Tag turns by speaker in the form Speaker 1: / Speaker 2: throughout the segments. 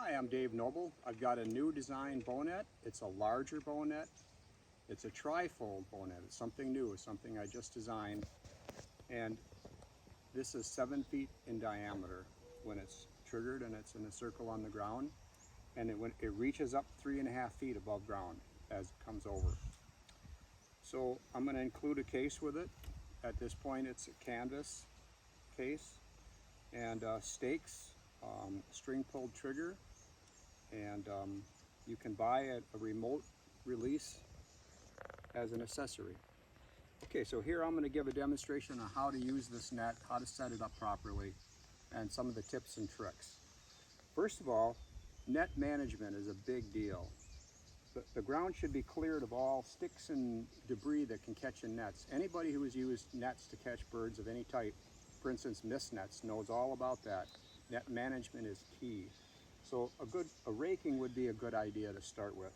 Speaker 1: Hi, I'm Dave Noble. I've got a new design bownet. It's a larger bownet. It's a tri-fold bownet. It's something new, it's something I just designed. And this is 7 feet in diameter when it's triggered and it's in a circle on the ground. And it reaches up 3.5 feet above ground as it comes over. So I'm going to include a case with it. At this point it's a canvas case and stakes, string pulled trigger, and you can buy a remote release as an accessory. Okay, so here I'm going to give a demonstration on how to use this net, how to set it up properly, and some of the tips and tricks. First of all, net management is a big deal. The ground should be cleared of all sticks and debris that can catch in nets. Anybody who has used nets to catch birds of any type, for instance mist nets, knows all about that. Net management is key. So a raking would be a good idea to start with.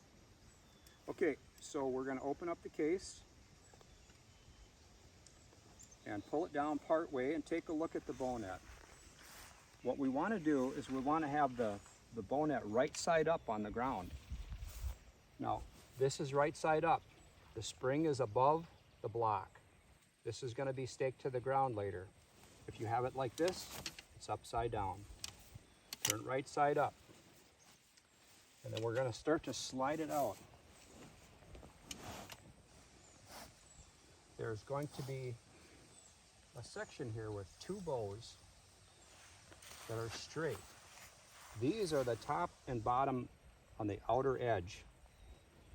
Speaker 1: Okay, so we're going to open up the case and pull it down part way and take a look at the bownet. What we want to do is we want to have the bownet right side up on the ground. Now, this is right side up. The spring is above the block. This is going to be staked to the ground later. If you have it like this, it's upside down. Turn it right side up. And then we're going to start to slide it out. There's going to be a section here with 2 bows that are straight. These are the top and bottom on the outer edge.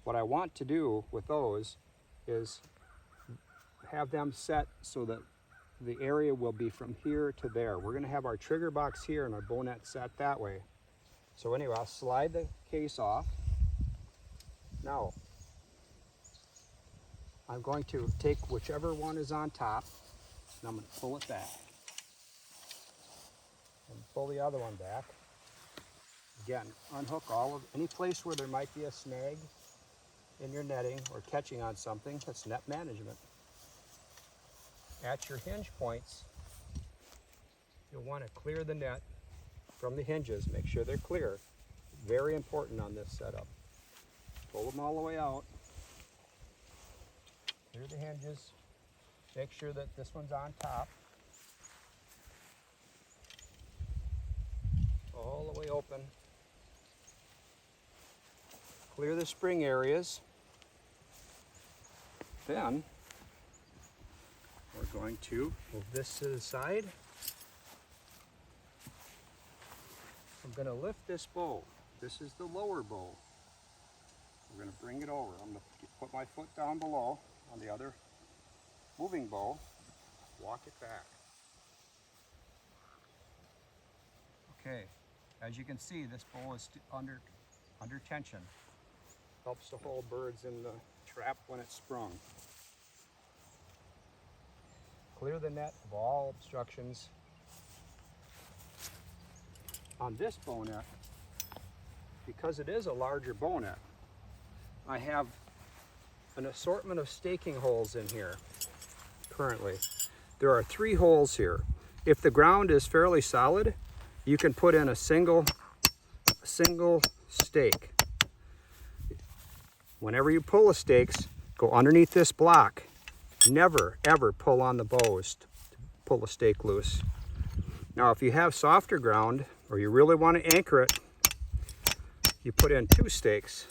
Speaker 1: What I want to do with those is have them set so that the area will be from here to there. We're going to have our trigger box here and our bownet set that way. So anyway, I'll slide the case off. Now, I'm going to take whichever one is on top and I'm going to pull it back. And pull the other one back. Again, unhook any place where there might be a snag in your netting or catching on something. That's net management. At your hinge points, you'll want to clear the net from the hinges. Make sure they're clear. Very important on this setup. Pull them all the way out. Clear the hinges. Make sure that this one's on top. All the way open. Clear the spring areas. Then we're going to move this to the side. I'm going to lift this bow. This is the lower bow. We're going to bring it over. I'm going to put my foot down below on the other moving bow. Walk it back. Okay, as you can see, this bow is under tension. Helps to hold birds in the trap when it's sprung. Clear the net of all obstructions. On this bownet, because it is a larger bownet, I have an assortment of staking holes in here currently. There are 3 holes here. If the ground is fairly solid, you can put in a single stake. Whenever you pull the stakes, go underneath this block. Never ever pull on the bows to pull the stake loose. Now if you have softer ground or you really want to anchor it, you put in 2 stakes.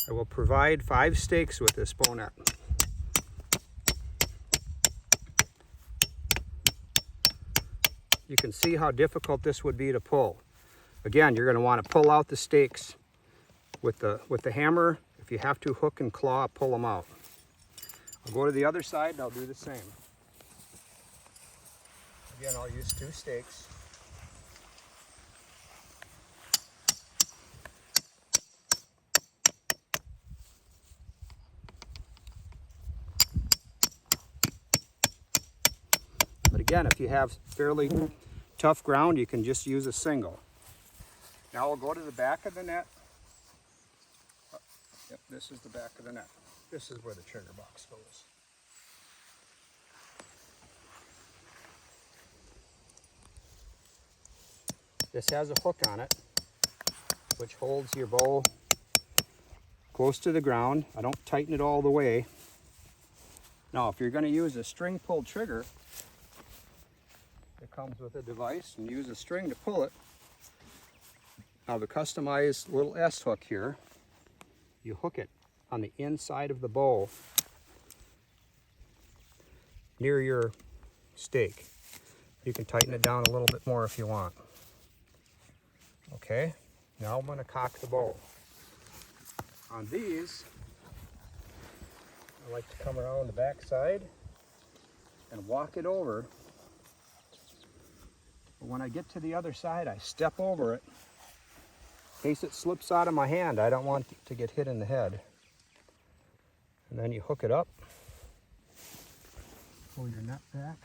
Speaker 1: I will provide 5 stakes with this bownet. You can see how difficult this would be to pull. Again, you're going to want to pull out the stakes with the hammer. If you have to hook and claw, pull them out. I'll go to the other side and I'll do the same. Again, I'll use 2 stakes. But again, if you have fairly tough ground, you can just use a single. Now we'll go to the back of the net. Yep, this is the back of the net. This is where the trigger box goes. This has a hook on it. which holds your bow close to the ground. I don't tighten it all the way. Now, if you're going to use a string pull trigger, it comes with a device, and use a string to pull it. Now, the customized little S hook here, you hook it on the inside of the bow near your stake. You can tighten it down a little bit more if you want. Okay, now I'm going to cock the bow. On these, I like to come around the back side and walk it over. But when I get to the other side, I step over it in case it slips out of my hand. I don't want it to get hit in the head. And then you hook it up, pull your net back.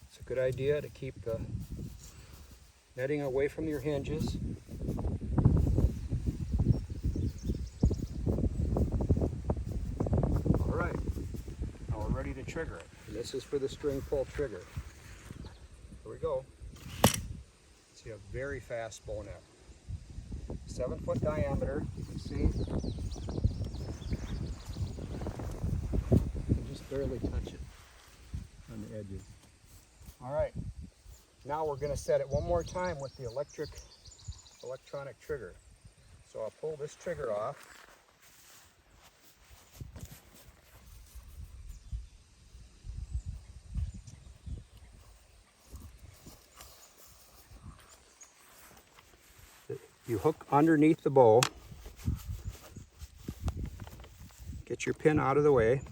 Speaker 1: It's a good idea to keep the netting away from your hinges. All right, now we're ready to trigger it. And this is for the string pull trigger. Here we go. See a very fast bow net. 7-foot diameter, you can see. You can just barely touch it on the edges. All right, now we're going to set it one more time with the electronic trigger. So I'll pull this trigger off. You hook underneath the bow, get your pin out of the way.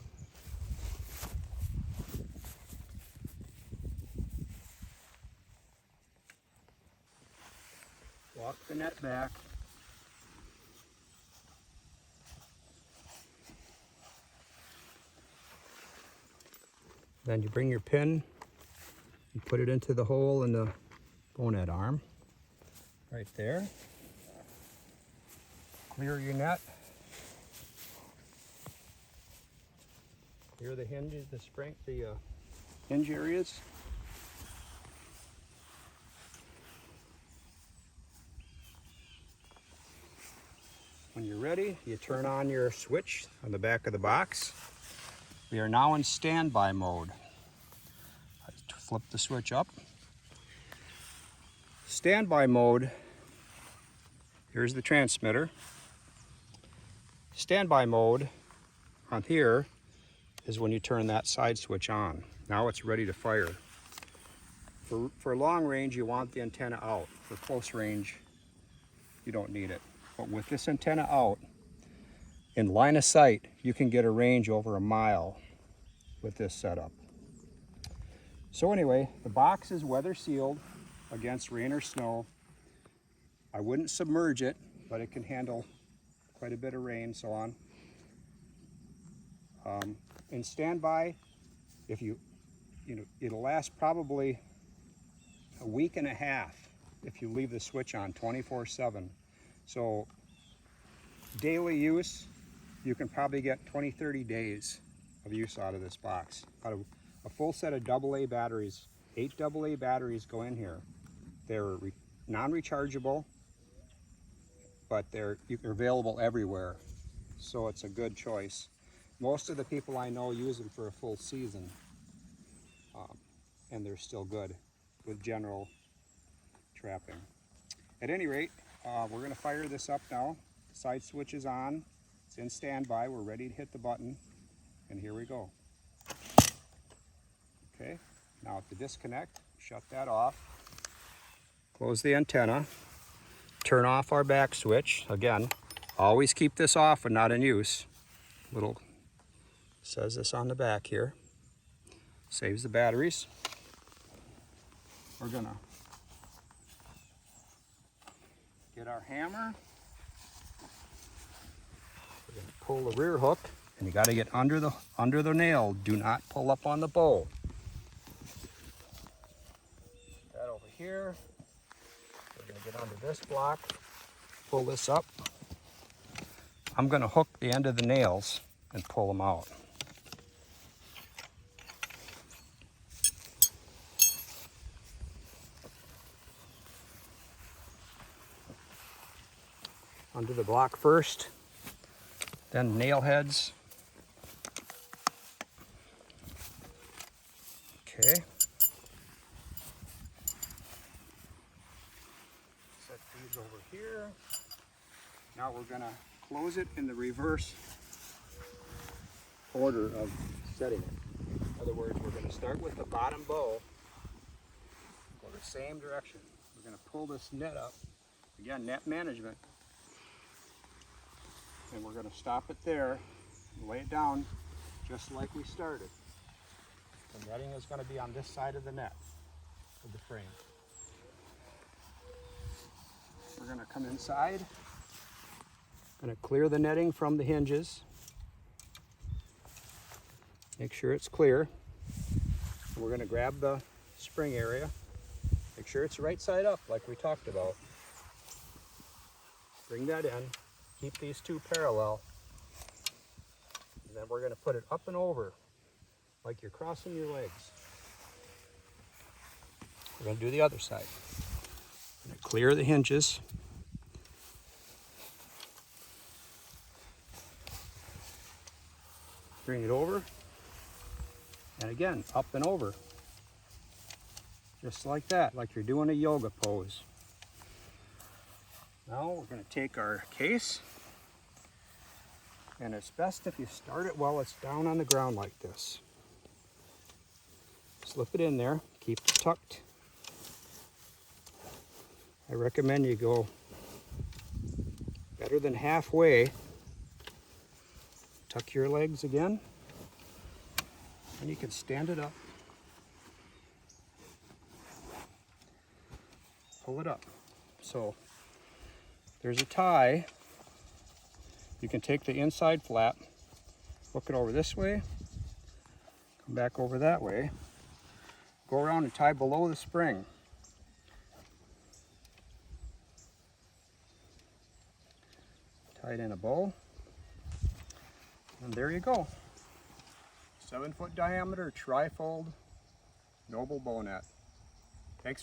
Speaker 1: Walk the net back. Then you bring your pin, you put it into the hole in the bow net arm, right there. Clear your net. Clear the hinges, the hinge areas. When you're ready, you turn on your switch on the back of the box. We are now in standby mode. I flip the switch up. Standby mode, here's the transmitter. Standby mode on here is when you turn that side switch on. Now it's ready to fire. For long range, you want the antenna out. For close range, you don't need it. But with this antenna out, in line of sight, you can get a range over a mile with this setup. So anyway, the box is weather sealed against rain or snow. I wouldn't submerge it, but it can handle quite a bit of rain, so on. In standby, it'll last probably a week and a half if you leave the switch on 24/7. So daily use, you can probably get 20-30 days of use out of this box. Out of a full set of AA batteries, 8 AA batteries go in here. They're non-rechargeable, but they're available everywhere, so it's a good choice. Most of the people I know use them for a full season, and they're still good with general trapping. At any rate, we're going to fire this up now. Side switch is on. It's in standby. We're ready to hit the button, and here we go. Okay, now at the disconnect, shut that off. Close the antenna. Turn off our back switch. Again, always keep this off and not in use. Little says this on the back here. Saves the batteries. We're gonna get our hammer. We're gonna pull the rear hook, and you got to get under the nail. Do not pull up on the bow. Put that over here. We're gonna get under this block. Pull this up. I'm gonna hook the end of the nails and pull them out. Undo the block first, then nail heads. Okay. Set these over here. Now we're going to close it in the reverse order of setting it. In other words, we're going to start with the bottom bow, go the same direction. We're going to pull this net up. Again, net management. And we're going to stop it there and lay it down just like we started. The netting is going to be on this side of the net of the frame. We're going to come inside. Going to clear the netting from the hinges. Make sure it's clear. And we're going to grab the spring area. Make sure it's right side up like we talked about. Bring that in. Keep these two parallel. And then we're going to put it up and over like you're crossing your legs. We're going to do the other side. We're going to clear the hinges. Bring it over. And again, up and over. Just like that, like you're doing a yoga pose. Now we're going to take our case. And it's best if you start it while it's down on the ground like this. Slip it in there, keep it tucked. I recommend you go better than halfway. Tuck your legs again, and you can stand it up. Pull it up. So there's a tie. You can take the inside flap, hook it over this way, come back over that way, go around and tie below the spring. Tie it in a bow, and there you go. 7-foot diameter tri-fold noble bow net.